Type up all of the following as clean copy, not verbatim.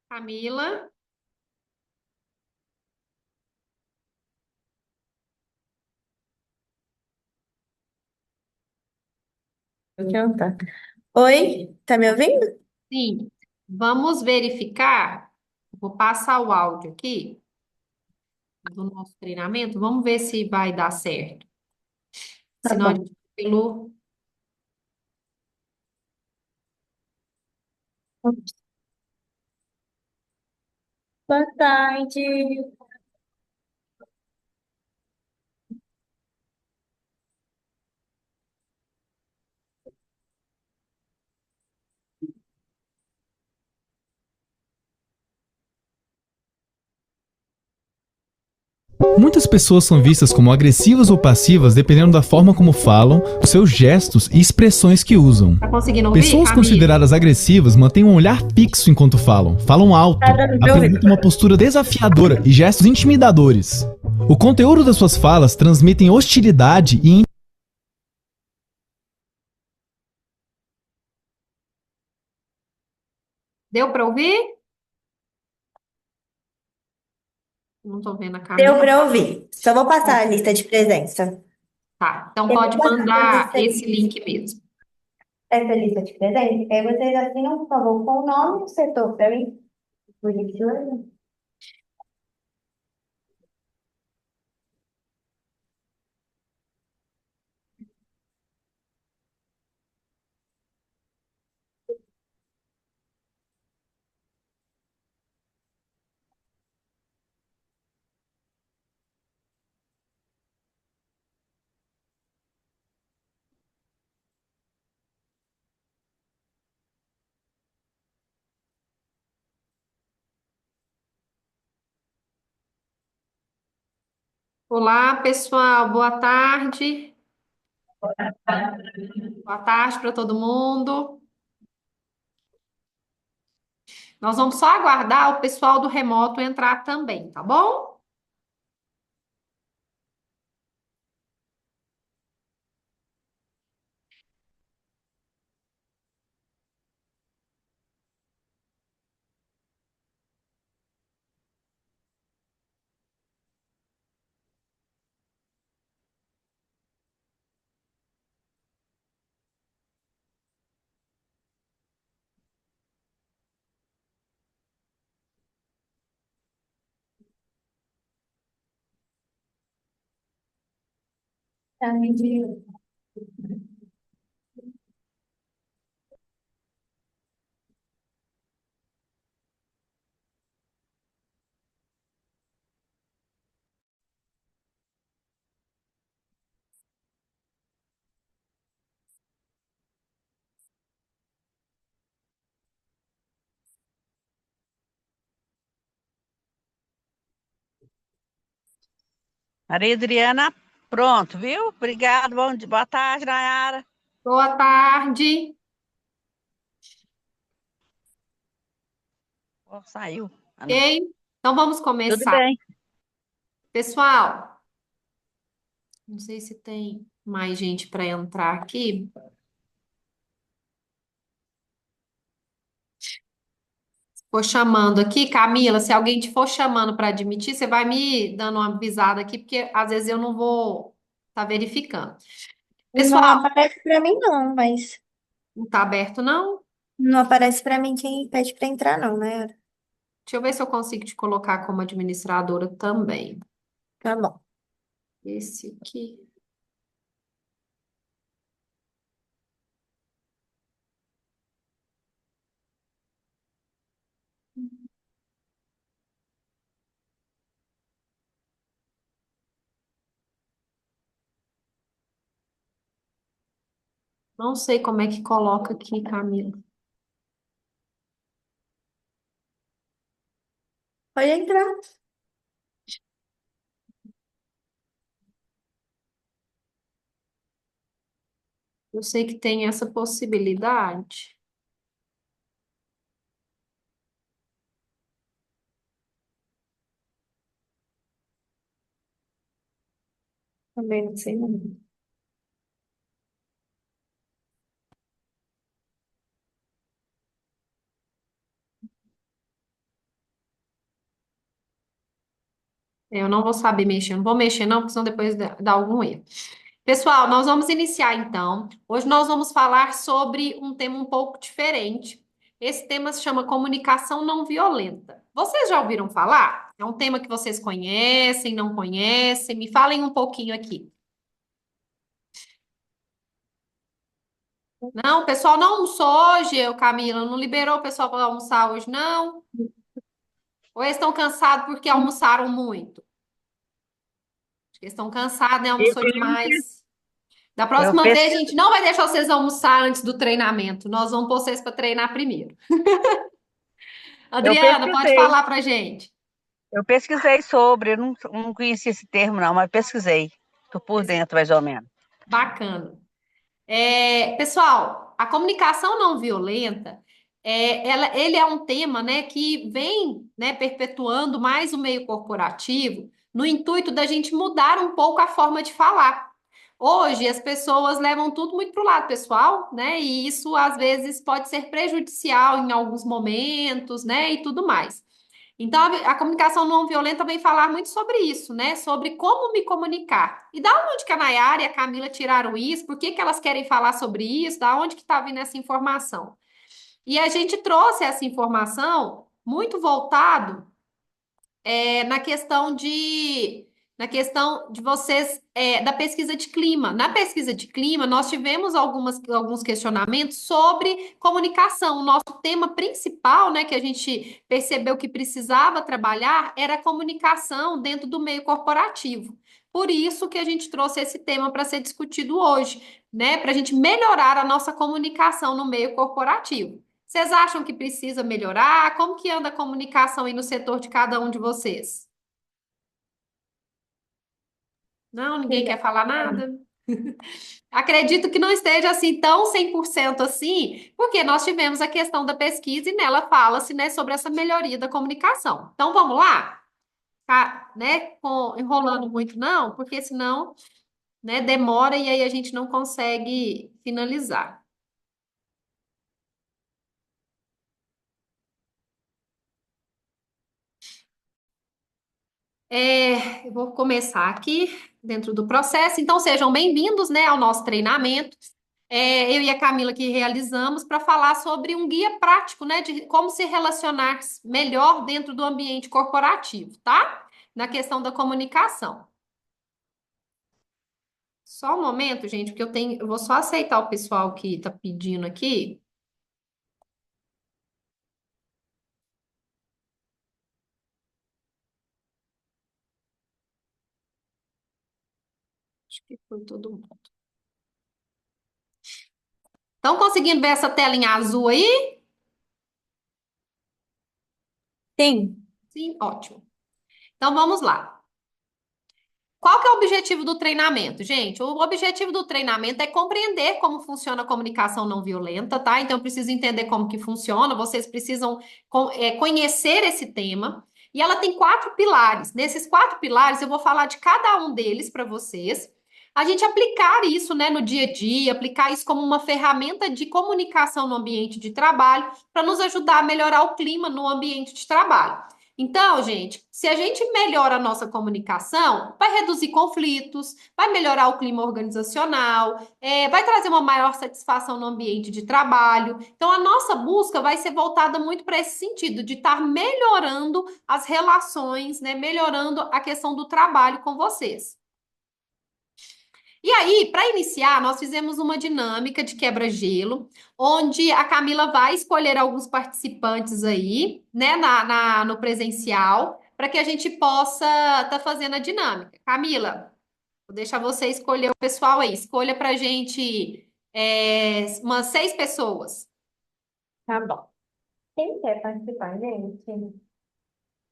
Camila, Então tá. Oi, tá me ouvindo? sim, vamos verificar. Vou passar o áudio aqui do nosso treinamento. Vamos ver se vai dar certo. Tá Senão a bom. gente pelo. Boa tarde. Muitas pessoas são vistas como agressivas ou passivas dependendo da forma como falam, os seus gestos e expressões que usam. Tá conseguindo ouvir, Pessoas Camila? consideradas agressivas mantêm um olhar fixo enquanto falam, falam Tá alto, dando pra ouvir? apresentam uma postura desafiadora e gestos intimidadores. O conteúdo das suas falas transmitem hostilidade e Deu para ouvir? Não tô vendo a Deu Camila. pra ouvir. Só vou passar a lista de presença. Tá, então Eu vou pode passar pra mandar vocês esse link mesmo. essa lista de presença. Aí vocês assinam, por favor, com o nome do setor pra mim. Bonitinho. Olá, pessoal, boa tarde. Boa tarde para todo mundo. Nós vamos só aguardar o pessoal do remoto entrar também, tá bom? Tá me ouvindo? Maria Adriana, pronto, viu? Obrigado, boa tarde, Nayara. Boa tarde. Oh, saiu. Ah, não. Ok? Então vamos Tudo começar. bem. Pessoal, não sei se tem mais gente para entrar aqui. Vou chamando aqui, Camila, se alguém te for chamando para admitir, você vai me dando uma avisada aqui, porque às vezes eu não vou estar verificando. Não Pessoal, aparece pra mim, não, mas não está aberto, não? não aparece pra mim quem pede pra entrar, não, né? Deixa eu ver se eu consigo te colocar como administradora também. Tá bom. Esse aqui. Não sei como é que coloca aqui, Camila. Pode entrar. Eu sei que tem essa possibilidade. Também não sei, não. Eu não vou saber mexer, não vou mexer não, porque senão depois dá algum erro. Pessoal, nós vamos iniciar então. Hoje nós vamos falar sobre um tema um pouco diferente. Esse tema se chama comunicação não violenta. Vocês já ouviram falar? É um tema que vocês conhecem, não conhecem? Me falem um pouquinho aqui. Não, o pessoal não almoçou hoje, Camila, não liberou o pessoal para almoçar hoje, não? Ou eles estão cansados porque almoçaram muito? Acho que eles estão cansados, né? Eu, Almoçou demais. Da eu próxima vez, a pesquisei, gente não vai deixar vocês almoçar antes do treinamento. Nós vamos pôr vocês para treinar primeiro. eu Adriana, pode pesquisei, falar pra gente. eu pesquisei sobre, eu não conhecia esse termo não, mas pesquisei. Tô por dentro, mais ou menos. Bacana. Pessoal, a comunicação não violenta, ele é um tema, né, que vem, né, perpetuando mais o meio corporativo no intuito da gente mudar um pouco a forma de falar. Hoje, as pessoas levam tudo muito para o lado pessoal, né, e isso às vezes pode ser prejudicial em alguns momentos, né, e tudo mais. Então, a comunicação não violenta vem falar muito sobre isso, né? Sobre como me comunicar. E da onde que a Nayara e a Camila tiraram isso? Por que que elas querem falar sobre isso? Da onde que está vindo essa informação? E a gente trouxe essa informação muito voltado na questão de vocês da pesquisa de clima. Na pesquisa de clima, nós tivemos alguns questionamentos sobre comunicação. O nosso tema principal, né, que a gente percebeu que precisava trabalhar era a comunicação dentro do meio corporativo. Por isso que a gente trouxe esse tema para ser discutido hoje, né, para a gente melhorar a nossa comunicação no meio corporativo. Vocês acham que precisa melhorar? Como que anda a comunicação aí no setor de cada um de vocês? Não, ninguém quer falar nada? Acredito que não esteja assim tão 100% assim, porque nós tivemos a questão da pesquisa e nela fala-se, né, sobre essa melhoria da comunicação. Então vamos lá? Tá, né, enrolando muito não, porque senão, né, demora e aí a gente não consegue finalizar. Eu vou começar aqui dentro do processo. Então, sejam bem-vindos, né, ao nosso treinamento. Eu e a Camila que realizamos para falar sobre um guia prático, né, de como se relacionar melhor dentro do ambiente corporativo, tá? Na questão da comunicação. Só um momento, gente, porque eu vou só aceitar o pessoal que está pedindo aqui. Acho que foi todo mundo. Estão conseguindo ver essa tela em azul aí? Sim. Sim, ótimo. Então vamos lá. Qual que é o objetivo do treinamento, gente? O objetivo do treinamento é compreender como funciona a comunicação não violenta, tá? Então, eu preciso entender como que funciona, vocês precisam conhecer esse tema. E ela tem 4 pilares. Nesses 4 pilares, eu vou falar de cada um deles para vocês. A gente aplicar isso, né, no dia a dia, aplicar isso como uma ferramenta de comunicação no ambiente de trabalho, para nos ajudar a melhorar o clima no ambiente de trabalho. Então, gente, se a gente melhora a nossa comunicação, vai reduzir conflitos, vai melhorar o clima organizacional, vai trazer uma maior satisfação no ambiente de trabalho. Então, a nossa busca vai ser voltada muito para esse sentido, de estar melhorando as relações, né? Melhorando a questão do trabalho com vocês. E aí, para iniciar, nós fizemos uma dinâmica de quebra-gelo, onde a Camila vai escolher alguns participantes aí, né, no presencial, para que a gente possa estar fazendo a dinâmica. Camila, vou deixar você escolher o pessoal aí. Escolha para a gente umas 6 pessoas. Tá bom. Quem quer participar, gente? Não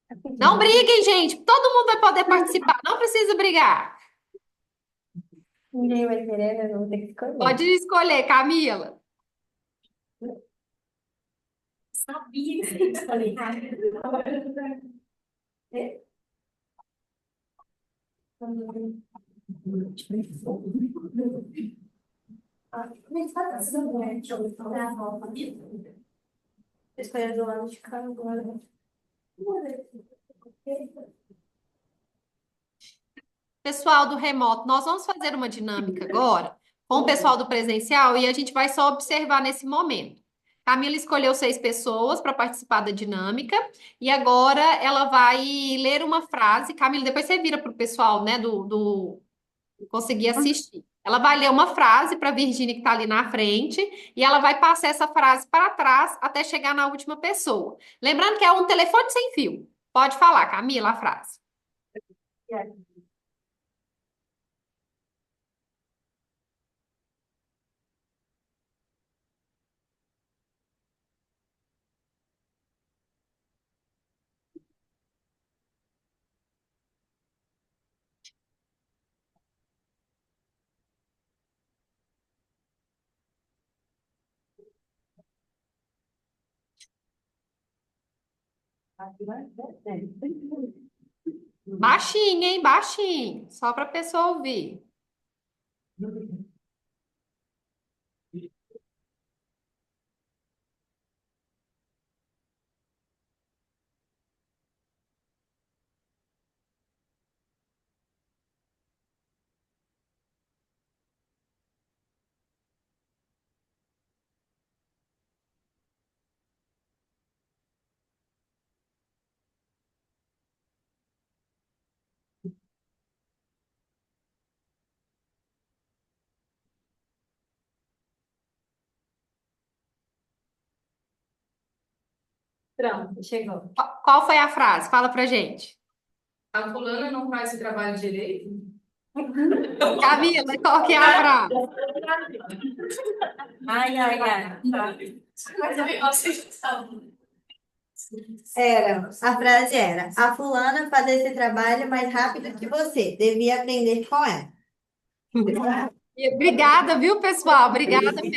Rapidinho. briguem, gente. Todo mundo vai poder participar. Não precisa brigar. Ninguém vai querer, né? Eu vou ter que escolher. Pode escolher, Camila. Sabia que você ia escolher. Escolher do lado de cá agora. Pessoal do remoto, nós vamos fazer uma dinâmica agora com o pessoal do presencial e a gente vai só observar nesse momento. Camila escolheu 6 pessoas para participar da dinâmica e agora ela vai ler uma frase. Camila, depois você vira para o pessoal, né, do conseguir assistir. Ela vai ler uma frase para a Virgínia que está ali na frente e ela vai passar essa frase para trás até chegar na última pessoa. Lembrando que é um telefone sem fio. Pode falar, Camila, a frase. Baixinho, hein? Baixinho. Só para a pessoa ouvir. Pronto, chegou. Qual foi a frase? Fala pra gente. A fulana não faz o trabalho direito? Camila, qual que é a frase? Ai, ai, ai. Mas aí vocês sabem. A frase era: a fulana faz esse trabalho mais rápido que você. Devia aprender com ela. E obrigada, viu, pessoal? Obrigada podem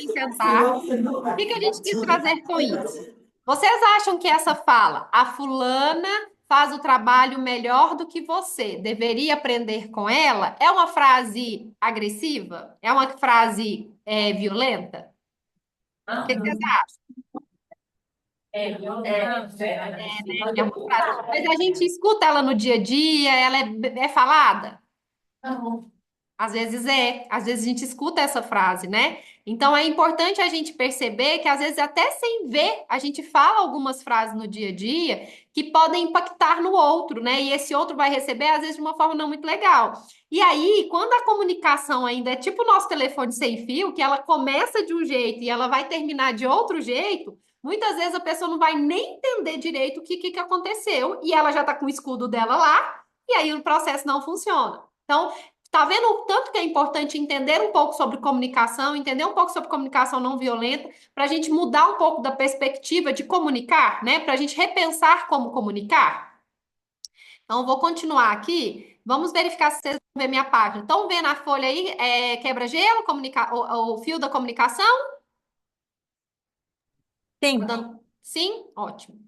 sentar. O que a gente quis trazer com isso? Vocês acham que essa fala, a fulana faz o trabalho melhor do que você, deveria aprender com ela, é uma frase agressiva? É uma frase violenta? O que vocês acham? É uma frase. Mas a gente escuta ela no dia a dia, ela é falada? Às vezes a gente escuta essa frase, né? Então é importante a gente perceber que às vezes até sem ver, a gente fala algumas frases no dia a dia que podem impactar no outro, né? E esse outro vai receber às vezes de uma forma não muito legal. E aí, quando a comunicação ainda é tipo o nosso telefone sem fio, que ela começa de um jeito e ela vai terminar de outro jeito, muitas vezes a pessoa não vai nem entender direito o que aconteceu e ela já está com o escudo dela lá, e aí o processo não funciona. Então, tá vendo o tanto que é importante entender um pouco sobre comunicação, entender um pouco sobre comunicação não violenta, para a gente mudar um pouco da perspectiva de comunicar, né? Para a gente repensar como comunicar? Então, eu vou continuar aqui. Vamos verificar se vocês vão ver minha página. Estão vendo a folha aí? Quebra-gelo, o fio da comunicação? Sim. Sim? Ótimo.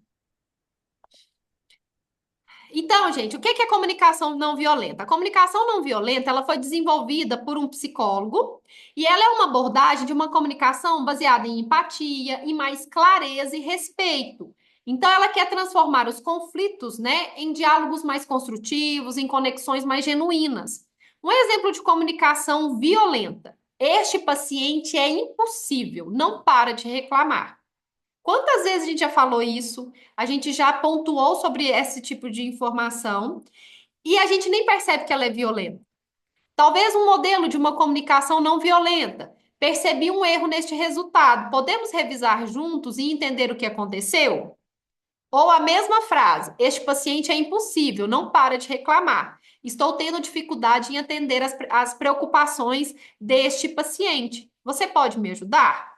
Então, gente, o que é comunicação não violenta? A comunicação não violenta, ela foi desenvolvida por um psicólogo e ela é uma abordagem de uma comunicação baseada em empatia, em mais clareza e respeito. Então, ela quer transformar os conflitos, né, em diálogos mais construtivos, em conexões mais genuínas. Um exemplo de comunicação violenta. Este paciente é impossível, não para de reclamar. Quantas vezes a gente já falou isso? A gente já pontuou sobre esse tipo de informação e a gente nem percebe que ela é violenta. Talvez um modelo de uma comunicação não violenta. Percebi um erro neste resultado. Podemos revisar juntos e entender o que aconteceu? Ou a mesma frase: este paciente é impossível, não para de reclamar. Estou tendo dificuldade em atender as preocupações deste paciente. Você pode me ajudar?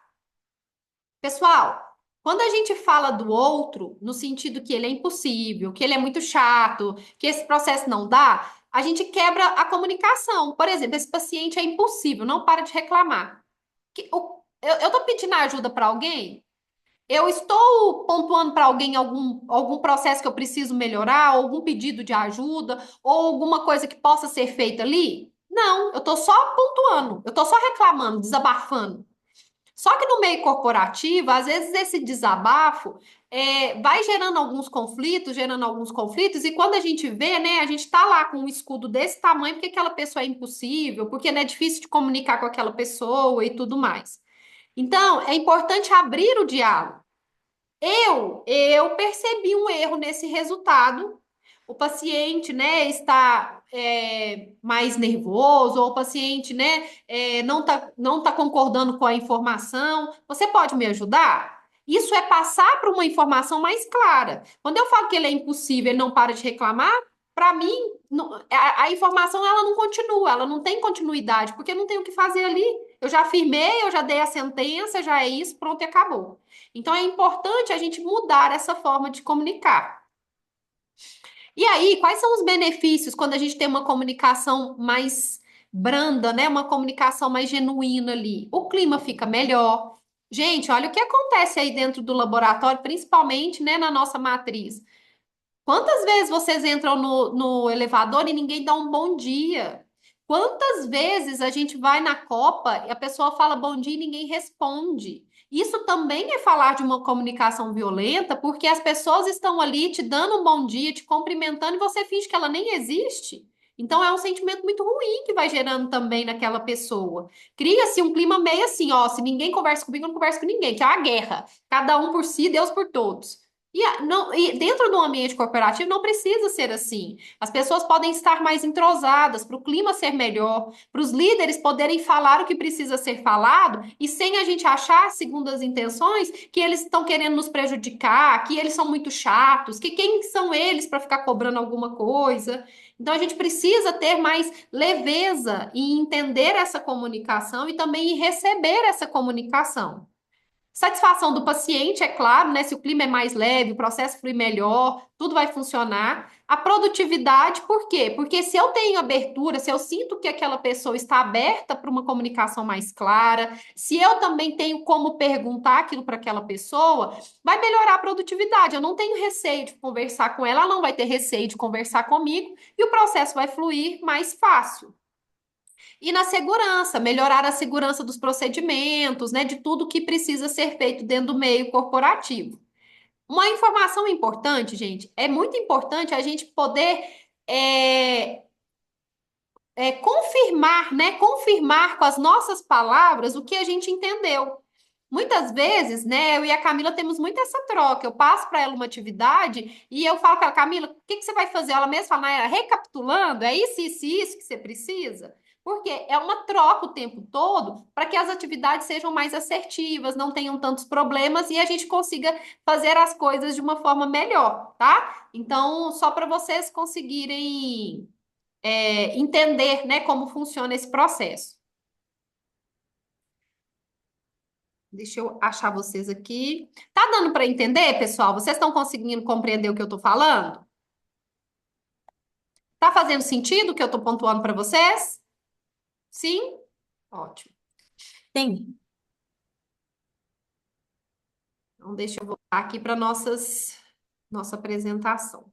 Pessoal, quando a gente fala do outro, no sentido que ele é impossível, que ele é muito chato, que esse processo não dá, a gente quebra a comunicação. Por exemplo, esse paciente é impossível, não para de reclamar. Eu estou pedindo ajuda para alguém? Eu estou pontuando para alguém algum processo que eu preciso melhorar, ou algum pedido de ajuda, ou alguma coisa que possa ser feita ali? Não, eu estou só pontuando, eu estou só reclamando, desabafando. Só que no meio corporativo, às vezes esse desabafo vai gerando alguns conflitos, e quando a gente vê, né, a gente está lá com um escudo desse tamanho, porque aquela pessoa é impossível, porque né, é difícil de comunicar com aquela pessoa e tudo mais. Então, é importante abrir o diálogo. Eu percebi um erro nesse resultado. O paciente, né, está mais nervoso, ou o paciente, né, não tá concordando com a informação. Você pode me ajudar? Isso é passar para uma informação mais clara. Quando eu falo que ele é impossível, ele não para de reclamar, para mim, a informação ela não continua, ela não tem continuidade, porque não tem o que fazer ali. Eu já afirmei, eu já dei a sentença, já é isso, pronto e acabou. Então é importante a gente mudar essa forma de comunicar. E aí, quais são os benefícios quando a gente tem uma comunicação mais branda, né? Uma comunicação mais genuína ali? O clima fica melhor. Gente, olha o que acontece aí dentro do laboratório, principalmente, né, na nossa matriz. Quantas vezes vocês entram no elevador e ninguém dá um bom dia? Quantas vezes a gente vai na Copa e a pessoa fala bom dia e ninguém responde? Isso também é falar de uma comunicação violenta, porque as pessoas estão ali te dando um bom dia, te cumprimentando e você finge que ela nem existe. Então é um sentimento muito ruim que vai gerando também naquela pessoa. Cria-se um clima meio assim, ó, se ninguém conversa comigo, eu não converso com ninguém, que é uma guerra. Cada um por si, Deus por todos. E dentro do ambiente corporativo não precisa ser assim. As pessoas podem estar mais entrosadas para o clima ser melhor, para os líderes poderem falar o que precisa ser falado e sem a gente achar, segundo as intenções, que eles estão querendo nos prejudicar, que eles são muito chatos, que quem são eles para ficar cobrando alguma coisa. Então a gente precisa ter mais leveza em entender essa comunicação e também em receber essa comunicação. Satisfação do paciente, é claro, né? Se o clima é mais leve, o processo flui melhor, tudo vai funcionar. A produtividade, por quê? Porque se eu tenho abertura, se eu sinto que aquela pessoa está aberta para uma comunicação mais clara, se eu também tenho como perguntar aquilo para aquela pessoa, vai melhorar a produtividade. Eu não tenho receio de conversar com ela, ela não vai ter receio de conversar comigo e o processo vai fluir mais fácil. E na segurança, melhorar a segurança dos procedimentos, né, de tudo que precisa ser feito dentro do meio corporativo. Uma informação importante, gente, é muito importante a gente poder é, confirmar, né, confirmar com as nossas palavras o que a gente entendeu. Muitas vezes, né, eu e a Camila temos muito essa troca. Eu passo para ela uma atividade e eu falo para ela, Camila, o que que você vai fazer? Ela mesma fala, Nayara, recapitulando, é isso que você precisa? Porque é uma troca o tempo todo para que as atividades sejam mais assertivas, não tenham tantos problemas e a gente consiga fazer as coisas de uma forma melhor, tá? Então, só para vocês conseguirem entender, né, como funciona esse processo. Deixa eu achar vocês aqui. Tá dando para entender, pessoal? Vocês estão conseguindo compreender o que eu tô falando? Tá fazendo sentido o que eu tô pontuando para vocês? Sim? Ótimo. Sim. Então, deixa eu voltar aqui para nossa apresentação.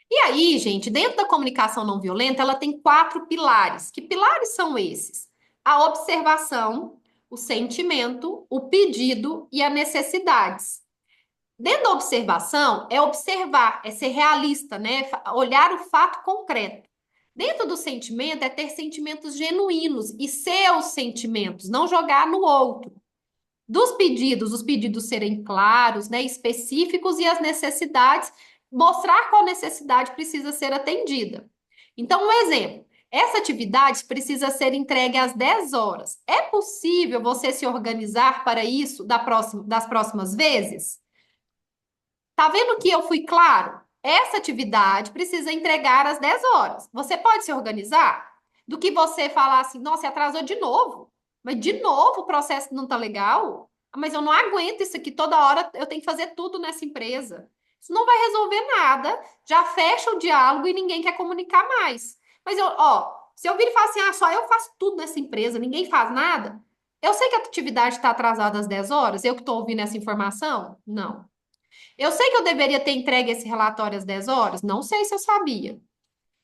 E aí, gente, dentro da comunicação não violenta, ela tem 4 pilares. Que pilares são esses? A observação, o sentimento, o pedido e as necessidades. Dentro da observação, é observar, é ser realista, né? Olhar o fato concreto. Dentro do sentimento, é ter sentimentos genuínos e seus sentimentos, não jogar no outro. Dos pedidos, os pedidos serem claros, né, específicos e as necessidades, mostrar qual necessidade precisa ser atendida. Então, um exemplo. Essa atividade precisa ser entregue às 10 horas. É possível você se organizar para isso das próximas vezes? Tá vendo que eu fui claro? Essa atividade precisa entregar às 10 horas. Você pode se organizar? Do que você falar assim, nossa, atrasou de novo. Mas de novo o processo não tá legal? Mas eu não aguento isso aqui, toda hora eu tenho que fazer tudo nessa empresa. Isso não vai resolver nada, já fecha o diálogo e ninguém quer comunicar mais. Mas se eu vir e falar assim, só eu faço tudo nessa empresa, ninguém faz nada, eu sei que a atividade está atrasada às 10 horas, eu que estou ouvindo essa informação? Não. Eu sei que eu deveria ter entregue esse relatório às 10 horas? Não sei se eu sabia.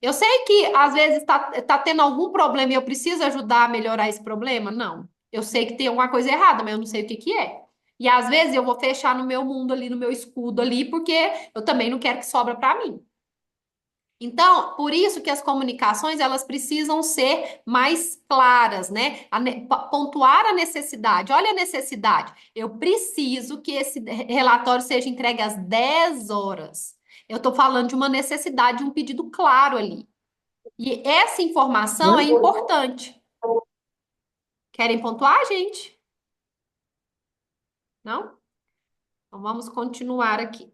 Eu sei que às vezes está tendo algum problema e eu preciso ajudar a melhorar esse problema? Não. Eu sei que tem alguma coisa errada, mas eu não sei o que que é. E às vezes eu vou fechar no meu mundo ali, no meu escudo ali, porque eu também não quero que sobra para mim. Então, por isso que as comunicações elas precisam ser mais claras, né? Pontuar a necessidade. Olha a necessidade. Eu preciso que esse relatório seja entregue às 10 horas. Eu estou falando de uma necessidade, de um pedido claro ali. E essa informação é importante. Querem pontuar, gente? Não? Então vamos continuar aqui.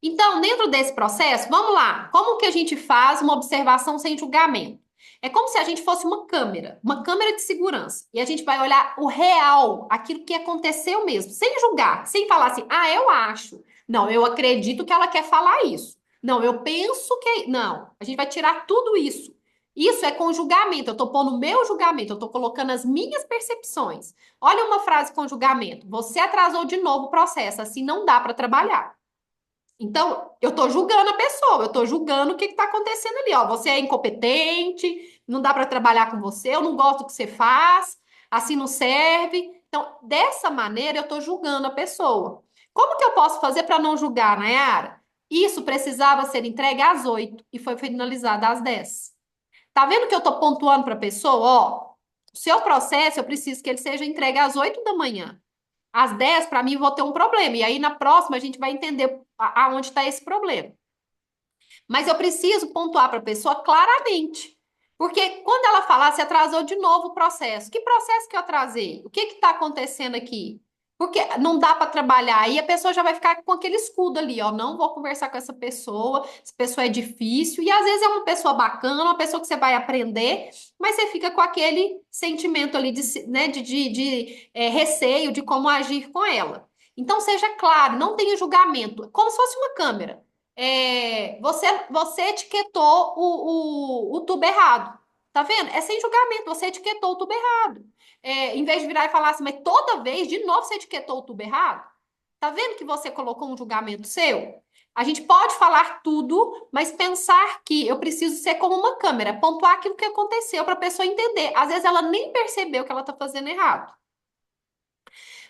Então, dentro desse processo, vamos lá. Como que a gente faz uma observação sem julgamento? É como se a gente fosse uma câmera de segurança. E a gente vai olhar o real, aquilo que aconteceu mesmo, sem julgar, sem falar assim, ah, eu acho. Não, eu acredito que ela quer falar isso. Não, eu penso que. Não, a gente vai tirar tudo isso. Isso é com julgamento. Eu estou pondo o meu julgamento, eu estou colocando as minhas percepções. Olha uma frase com julgamento. Você atrasou de novo o processo, assim não dá para trabalhar. Então, eu estou julgando a pessoa, eu estou julgando o que está acontecendo ali, ó. Você é incompetente, não dá para trabalhar com você, eu não gosto do que você faz, assim não serve. Então, dessa maneira, eu estou julgando a pessoa. Como que eu posso fazer para não julgar, Nayara? Isso precisava ser entregue às 8 e foi finalizado às 10. Tá vendo que eu estou pontuando para a pessoa? Ó, o seu processo, eu preciso que ele seja entregue às 8 da manhã. Às 10, para mim, vou ter um problema. E aí, na próxima, a gente vai entender aonde está esse problema. Mas eu preciso pontuar para a pessoa claramente. Porque quando ela falar, se atrasou de novo o processo. Que processo que eu atrasei? O que está acontecendo aqui? Porque não dá para trabalhar. Aí a pessoa já vai ficar com aquele escudo ali, ó. Não vou conversar com essa pessoa é difícil. E às vezes é uma pessoa bacana, uma pessoa que você vai aprender, mas você fica com aquele sentimento ali de, né, receio de como agir com ela. Então, seja claro, não tenha julgamento, como se fosse uma câmera. Você etiquetou o tubo errado. Tá vendo? É sem julgamento, você etiquetou o tubo errado. Em vez de virar e falar assim, mas toda vez, de novo, você etiquetou o tubo errado. Tá vendo que você colocou um julgamento seu? A gente pode falar tudo, mas pensar que eu preciso ser como uma câmera, pontuar aquilo que aconteceu para a pessoa entender. Às vezes ela nem percebeu que ela está fazendo errado.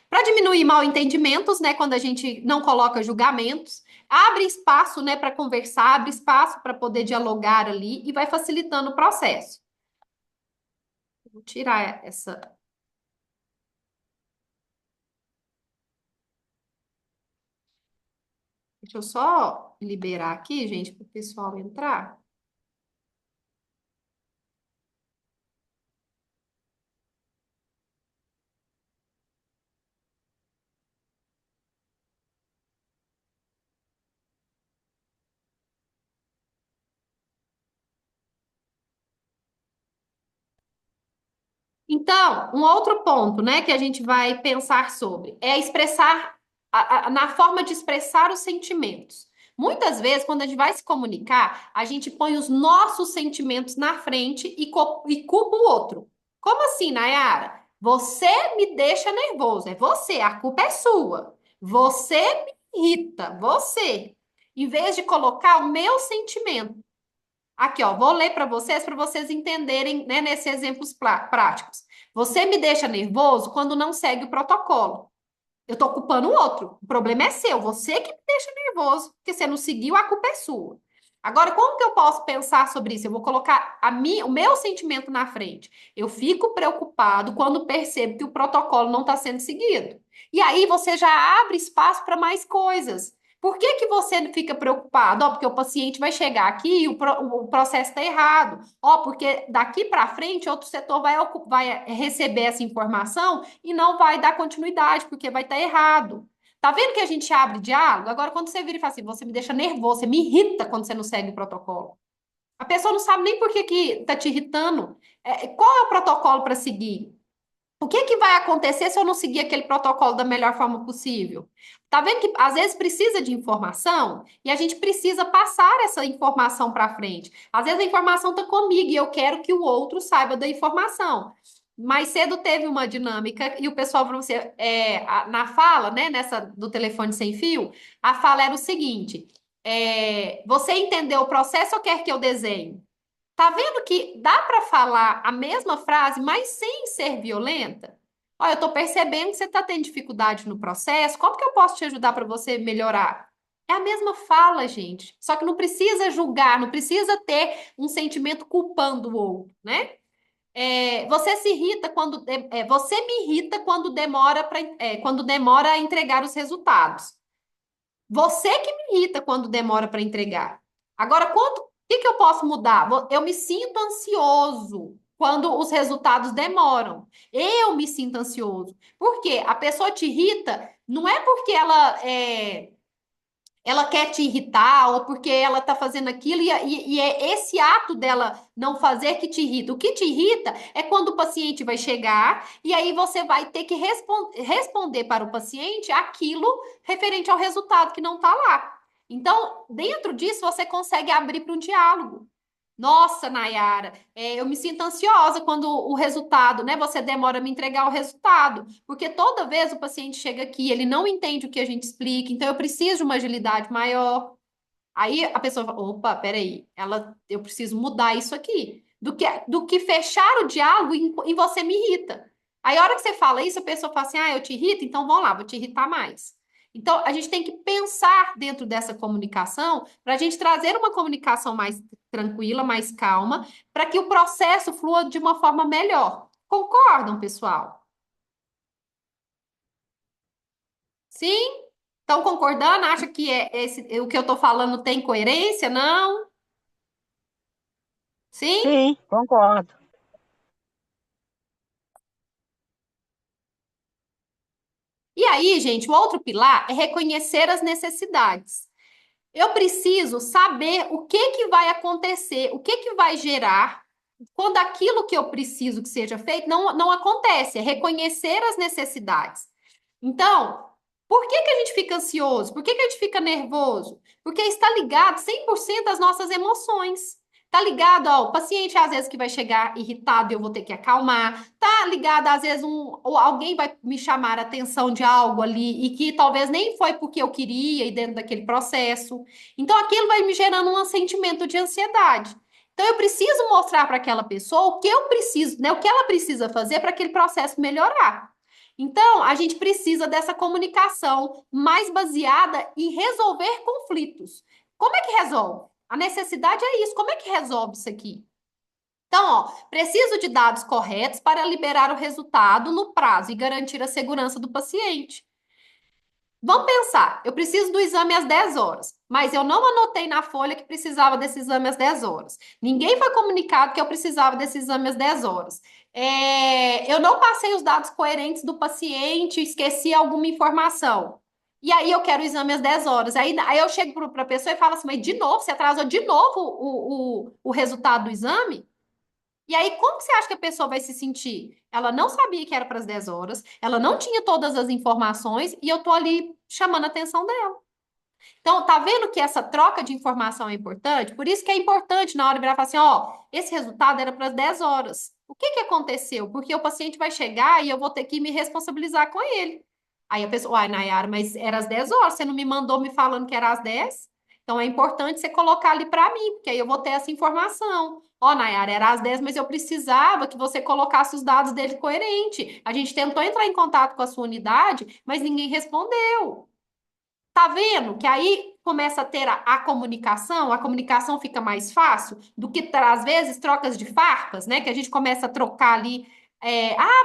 Para diminuir mal entendimentos, né, quando a gente não coloca julgamentos, abre espaço, né, para conversar, abre espaço para poder dialogar ali e vai facilitando o processo. Vou tirar essa. Deixa eu só liberar aqui, gente, para o pessoal entrar. Então, um outro ponto, né, que a gente vai pensar sobre é expressar na forma de expressar os sentimentos. Muitas vezes, quando a gente vai se comunicar, a gente põe os nossos sentimentos na frente e culpa o outro. Como assim, Nayara? Você me deixa nervoso, é você, a culpa é sua. Você me irrita, você. Em vez de colocar o meu sentimento. Aqui, ó, vou ler para vocês entenderem, né, nesses exemplos práticos. Você me deixa nervoso quando não segue o protocolo. Eu tô culpando o outro. O problema é seu, você que me deixa nervoso, porque você não seguiu, a culpa é sua. Agora, como que eu posso pensar sobre isso? Eu vou colocar o meu sentimento na frente. Eu fico preocupado quando percebo que o protocolo não está sendo seguido. E aí você já abre espaço para mais coisas. Por que que você fica preocupado? Ó, porque o paciente vai chegar aqui e o processo está errado. Ó, porque daqui para frente outro setor vai receber essa informação e não vai dar continuidade, porque vai estar errado. Tá vendo que a gente abre diálogo? Agora, quando você vira e fala assim, você me deixa nervoso, você me irrita quando você não segue o protocolo. A pessoa não sabe nem por que que tá te irritando. Qual é o protocolo para seguir? O que que vai acontecer se eu não seguir aquele protocolo da melhor forma possível? Tá vendo que às vezes precisa de informação e a gente precisa passar essa informação para frente. Às vezes a informação está comigo e eu quero que o outro saiba da informação. Mais cedo teve uma dinâmica e o pessoal falou assim, na fala, né, nessa do telefone sem fio, a fala era o seguinte: você entendeu o processo ou quer que eu desenhe? Tá vendo que dá para falar a mesma frase, mas sem ser violenta? Olha, eu tô percebendo que você tá tendo dificuldade no processo. Como que eu posso te ajudar para você melhorar? É a mesma fala, gente. Só que não precisa julgar, não precisa ter um sentimento culpando o outro, né? Você se irrita quando você me irrita quando demora a entregar os resultados. Você que me irrita quando demora para entregar. Agora, o que que eu posso mudar? Eu me sinto ansioso quando os resultados demoram. Eu me sinto ansioso. Por quê? A pessoa te irrita, não é porque ela quer te irritar ou porque ela está fazendo aquilo e é esse ato dela não fazer que te irrita. O que te irrita é quando o paciente vai chegar e aí você vai ter que responder para o paciente aquilo referente ao resultado que não está lá. Então, dentro disso, você consegue abrir para um diálogo. Nossa, Nayara, eu me sinto ansiosa quando o resultado, né? Você demora a me entregar o resultado, porque toda vez o paciente chega aqui, ele não entende o que a gente explica, então eu preciso de uma agilidade maior. Aí a pessoa fala, opa, peraí, eu preciso mudar isso aqui. Do que fechar o diálogo em você me irrita. Aí a hora que você fala isso, a pessoa fala assim, eu te irrito, então vamos lá, vou te irritar mais. Então, a gente tem que pensar dentro dessa comunicação para a gente trazer uma comunicação mais tranquila, mais calma, para que o processo flua de uma forma melhor. Concordam, pessoal? Sim? Estão concordando? Acha que o que eu estou falando tem coerência? Não? Sim? Sim, concordo. E aí, gente, o outro pilar é reconhecer as necessidades. Eu preciso saber o que que vai acontecer, o que que vai gerar quando aquilo que eu preciso que seja feito não acontece. É reconhecer as necessidades. Então, por que que a gente fica ansioso? Por que que a gente fica nervoso? Porque está ligado 100% às nossas emoções. Tá ligado ao paciente, às vezes, que vai chegar irritado e eu vou ter que acalmar. Tá ligado, às vezes, ou alguém vai me chamar a atenção de algo ali e que talvez nem foi porque eu queria e dentro daquele processo. Então, aquilo vai me gerando um sentimento de ansiedade. Então, eu preciso mostrar para aquela pessoa o que eu preciso, né? O que ela precisa fazer para aquele processo melhorar. Então, a gente precisa dessa comunicação mais baseada em resolver conflitos. Como é que resolve? A necessidade é isso. Como é que resolve isso aqui? Então, ó, preciso de dados corretos para liberar o resultado no prazo e garantir a segurança do paciente. Vamos pensar, eu preciso do exame às 10 horas, mas eu não anotei na folha que precisava desse exame às 10 horas. Ninguém foi comunicado que eu precisava desse exame às 10 horas. Eu não passei os dados coerentes do paciente, esqueci alguma informação. E aí eu quero o exame às 10 horas. Aí eu chego para a pessoa e falo assim, mas de novo, você atrasou de novo o resultado do exame? E aí, como que você acha que a pessoa vai se sentir? Ela não sabia que era para as 10 horas, ela não tinha todas as informações e eu tô ali chamando a atenção dela. Então, tá vendo que essa troca de informação é importante? Por isso que é importante na hora de virar e falar assim, ó, esse resultado era para as 10 horas. O que que aconteceu? Porque o paciente vai chegar e eu vou ter que me responsabilizar com ele. Aí a pessoa, uai, Nayara, mas era às 10 horas, você não me mandou me falando que era às 10? Então é importante você colocar ali para mim, porque aí eu vou ter essa informação. Ó, Nayara, era às 10, mas eu precisava que você colocasse os dados dele coerente. A gente tentou entrar em contato com a sua unidade, mas ninguém respondeu. Tá vendo que aí começa a ter a comunicação fica mais fácil do que, às vezes, trocas de farpas, né? Que a gente começa a trocar ali.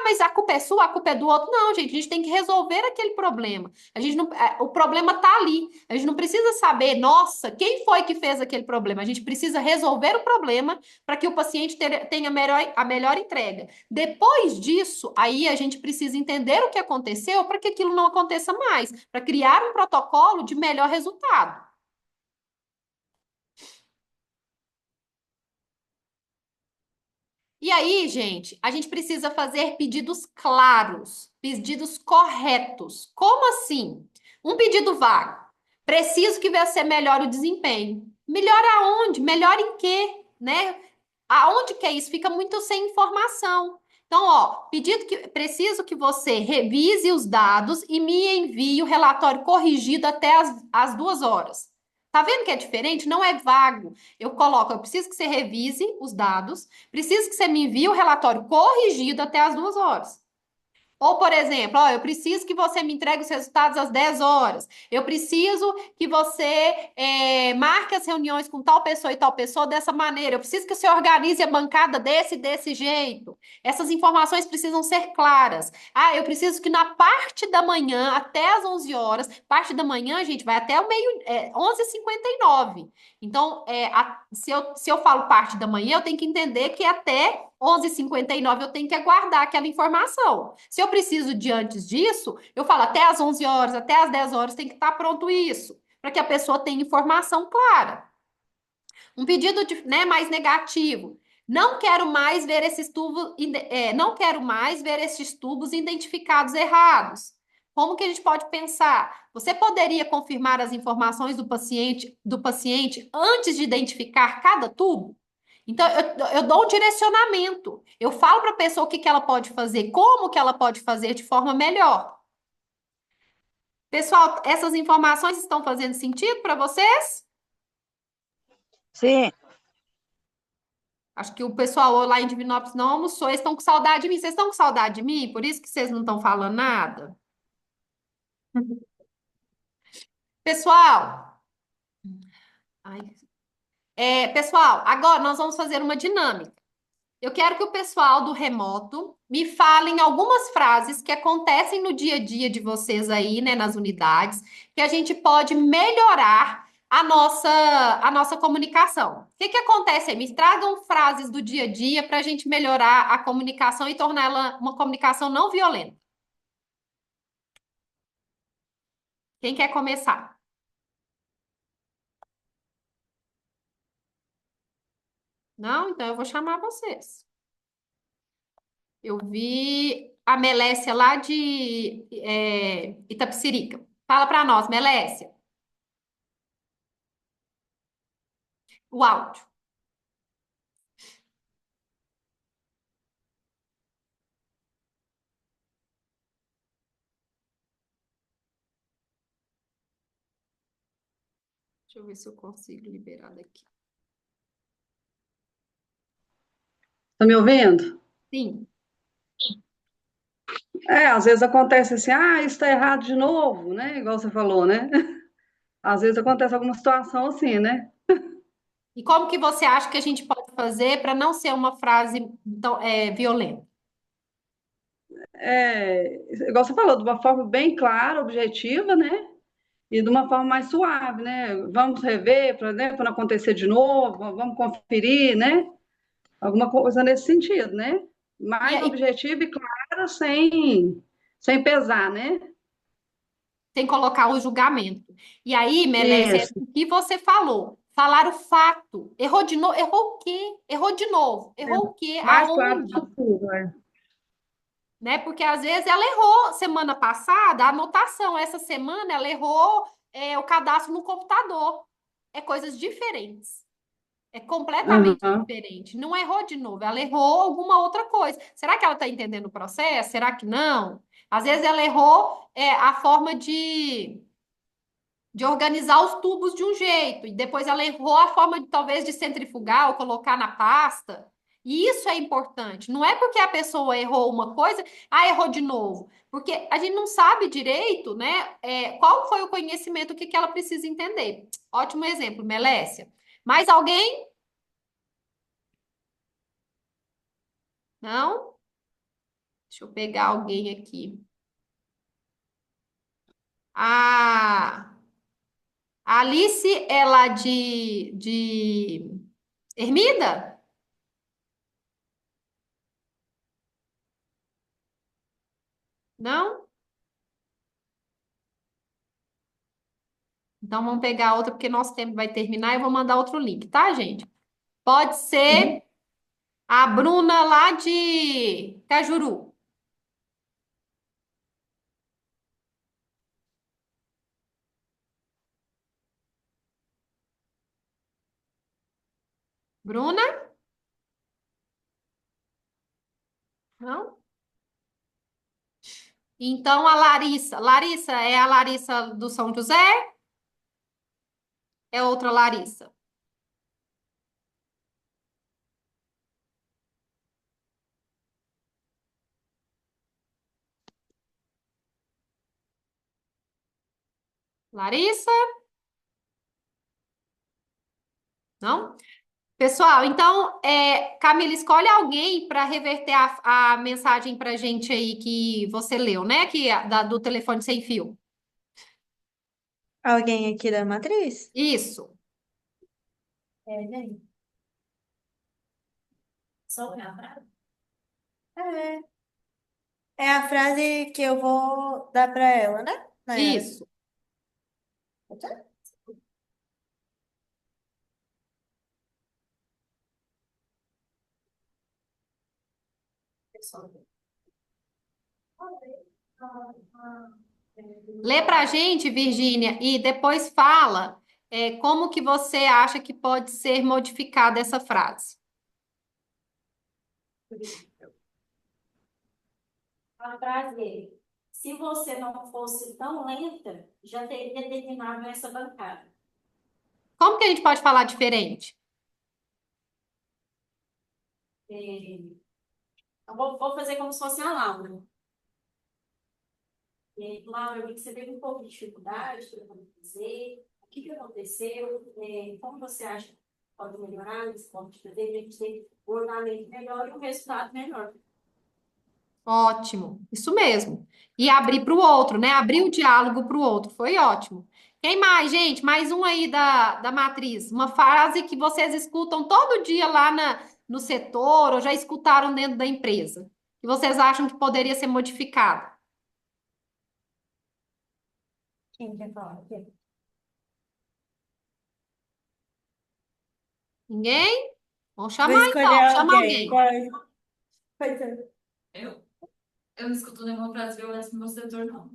Mas a culpa é sua, a culpa é do outro. Não, gente, a gente tem que resolver aquele problema. A gente não, o problema tá ali. A gente não precisa saber, nossa, quem foi que fez aquele problema. A gente precisa resolver o problema para que o paciente tenha a melhor entrega. Depois disso, aí a gente precisa entender o que aconteceu para que aquilo não aconteça mais, para criar um protocolo de melhor resultado. E aí, gente, a gente precisa fazer pedidos claros, pedidos corretos. Como assim? Um pedido vago. Preciso que você melhore o desempenho. Melhor aonde? Melhor em quê? Né? Aonde que é isso? Fica muito sem informação. Então, ó, preciso que você revise os dados e me envie o relatório corrigido até as 2 horas. Tá vendo que é diferente? Não é vago. Eu coloco, eu preciso que você revise os dados, preciso que você me envie o relatório corrigido até as 2 horas. Ou, por exemplo, ó, eu preciso que você me entregue os resultados às 10 horas. Eu preciso que você marque as reuniões com tal pessoa e tal pessoa dessa maneira. Eu preciso que você organize a bancada desse e desse jeito. Essas informações precisam ser claras. Ah, eu preciso que na parte da manhã, até às 11 horas, parte da manhã, gente, vai até o meio, 11h59. Então, se eu falo parte da manhã, eu tenho que entender que até 11h59 eu tenho que aguardar aquela informação. Se eu preciso de antes disso, eu falo até às 11 horas, até às 10 horas tem que estar pronto isso, para que a pessoa tenha informação clara. Um pedido né, mais negativo. Não quero mais ver esses tubos, não quero mais ver esses tubos identificados errados. Como que a gente pode pensar? Você poderia confirmar as informações do paciente antes de identificar cada tubo? Então, eu dou um direcionamento. Eu falo para a pessoa o que que ela pode fazer, como que ela pode fazer de forma melhor. Pessoal, essas informações estão fazendo sentido para vocês? Sim. Acho que o pessoal lá em Divinópolis não almoçou, eles estão com saudade de mim. Vocês estão com saudade de mim? Por isso que vocês não estão falando nada? Pessoal, ai, pessoal, agora nós vamos fazer uma dinâmica. Eu quero que o pessoal do remoto me falem algumas frases que acontecem no dia a dia de vocês aí, né, nas unidades, que a gente pode melhorar a nossa comunicação. O que que acontece aí? Me tragam frases do dia a dia para a gente melhorar a comunicação e torná-la uma comunicação não violenta. Quem quer começar? Não? Então eu vou chamar vocês. Eu vi a Melécia lá de Itapecerica. Fala para nós, Melécia. O áudio. Deixa eu ver se eu consigo liberar daqui. Tá me ouvindo? Sim. Às vezes acontece assim, isso está errado de novo, né? Igual você falou, né? Às vezes acontece alguma situação assim, né? E como que você acha que a gente pode fazer para não ser uma frase violenta? Igual você falou, de uma forma bem clara, objetiva, né? E de uma forma mais suave, né? Vamos rever para, né, para não acontecer de novo, vamos conferir, né? Alguma coisa nesse sentido, né? E, Mais e objetiva e clara, sem pesar, né? sem colocar o julgamento. E aí, Melécia, Isso, o que você falou? Falar o fato. Errou de novo? Errou o quê? Errou de novo. Errou o quê? mais claro Aonde? possível. É. Né? Porque às vezes ela errou semana passada a anotação. Essa semana ela errou o cadastro no computador. É coisas diferentes. É completamente Aham. diferente. Não errou de novo, ela errou alguma outra coisa. Será que ela está entendendo o processo? Será que não? Às vezes ela errou a forma de organizar os tubos de um jeito, e depois ela errou a forma de talvez de centrifugar ou colocar na pasta. E isso é importante. Não é porque a pessoa errou uma coisa, errou de novo. Porque a gente não sabe direito, né? Qual foi o conhecimento que ela precisa entender. Ótimo exemplo, Melécia. Mais alguém? Não? Deixa eu pegar alguém aqui. A Alice é lá de Ermida? Não? Então vamos pegar outra, porque nosso tempo vai terminar e eu vou mandar outro link, tá, gente? Pode Uhum. ser a Bruna lá de Cajuru. Bruna? Não? Então a Larissa. Larissa é a Larissa do São José? é outra Larissa? Larissa? Não? Pessoal, então, Camila, escolhe alguém para reverter a mensagem para gente aí que você leu, né? Do telefone sem fio. Alguém aqui da matriz? Isso. Gente. Só a frase? É. É a frase que eu vou dar para ela, né? Nayara? Isso. Lê pra gente, Virgínia, e depois fala como que você acha que pode ser modificada essa frase. A frase é: se você não fosse tão lenta, já teria terminado essa bancada. Como que a gente pode falar diferente? Eu vou fazer como se fosse a Laura. Laura, eu vi que você teve um pouco de dificuldade para dizer o que aconteceu, como você acha que pode melhorar nesse ponto de fazer, a gente ter um ornamento melhor e um resultado melhor. Ótimo, isso mesmo. E abrir para o outro, né? Abrir o diálogo para o outro. Foi ótimo. Quem mais, gente? Mais um aí da matriz. Uma frase que vocês escutam todo dia lá no setor ou já escutaram dentro da empresa. Que vocês acham que poderia ser modificada. Quem quer falar? Ninguém? Vamos Vou chamar escolher então. Chama alguém. alguém. Pode ser. Eu não escuto nenhuma frase violenta no meu setor, não.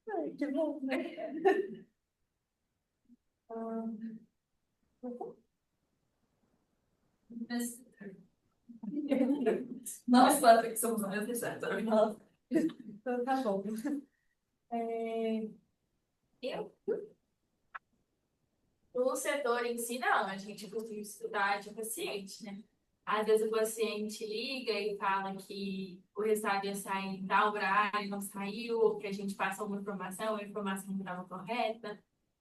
Ai, que bom. Mas... Nós quatro que somos no mesmo setor. Então tá bom. Eu? No setor em si, não. A gente costuma estudar de paciente, né? Às vezes o paciente liga e fala que o resultado ia sair em tal horário e não saiu, ou que a gente passou uma informação, a informação não estava correta.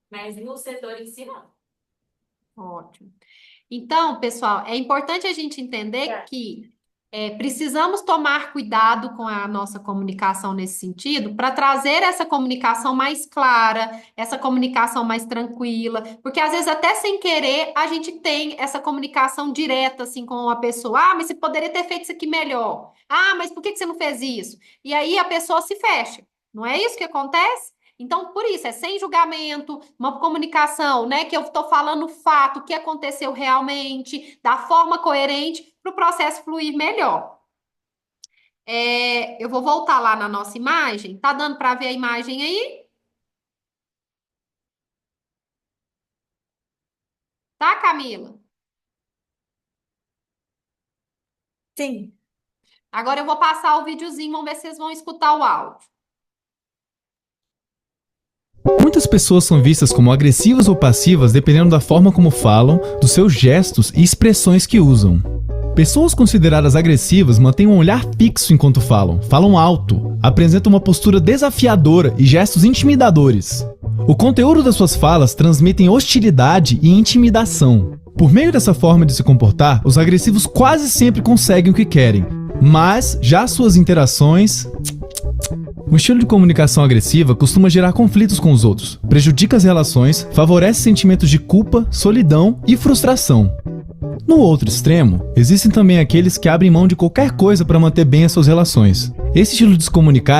Mas no setor em si, não. Ótimo. Então, pessoal, é importante a gente entender que precisamos tomar cuidado com a nossa comunicação nesse sentido, para trazer essa comunicação mais clara, essa comunicação mais tranquila, porque às vezes até sem querer a gente tem essa comunicação direta assim com a pessoa. Ah, mas você poderia ter feito isso aqui melhor. Ah, mas por que você não fez isso? E aí a pessoa se fecha. Não é isso que acontece? Então, por isso, é sem julgamento, uma comunicação, né, que eu estou falando o fato, o que aconteceu realmente, da forma coerente, para o processo fluir melhor. Eu vou voltar lá na nossa imagem. Tá dando para ver a imagem aí? Tá, Camila? Sim. Agora eu vou passar o videozinho, vamos ver se vocês vão escutar o áudio. Muitas pessoas são vistas como agressivas ou passivas dependendo da forma como falam, dos seus gestos e expressões que usam. Pessoas consideradas agressivas mantêm um olhar fixo enquanto falam alto, apresentam uma postura desafiadora e gestos intimidadores. O conteúdo das suas falas transmitem hostilidade e intimidação. Por meio dessa forma de se comportar, os agressivos quase sempre conseguem o que querem, mas já suas interações... O estilo de comunicação agressiva costuma gerar conflitos com os outros, prejudica as relações, favorece sentimentos de culpa, solidão e frustração. No outro extremo, existem também aqueles que abrem mão de qualquer coisa para manter bem as suas relações. Esse estilo de se comunicar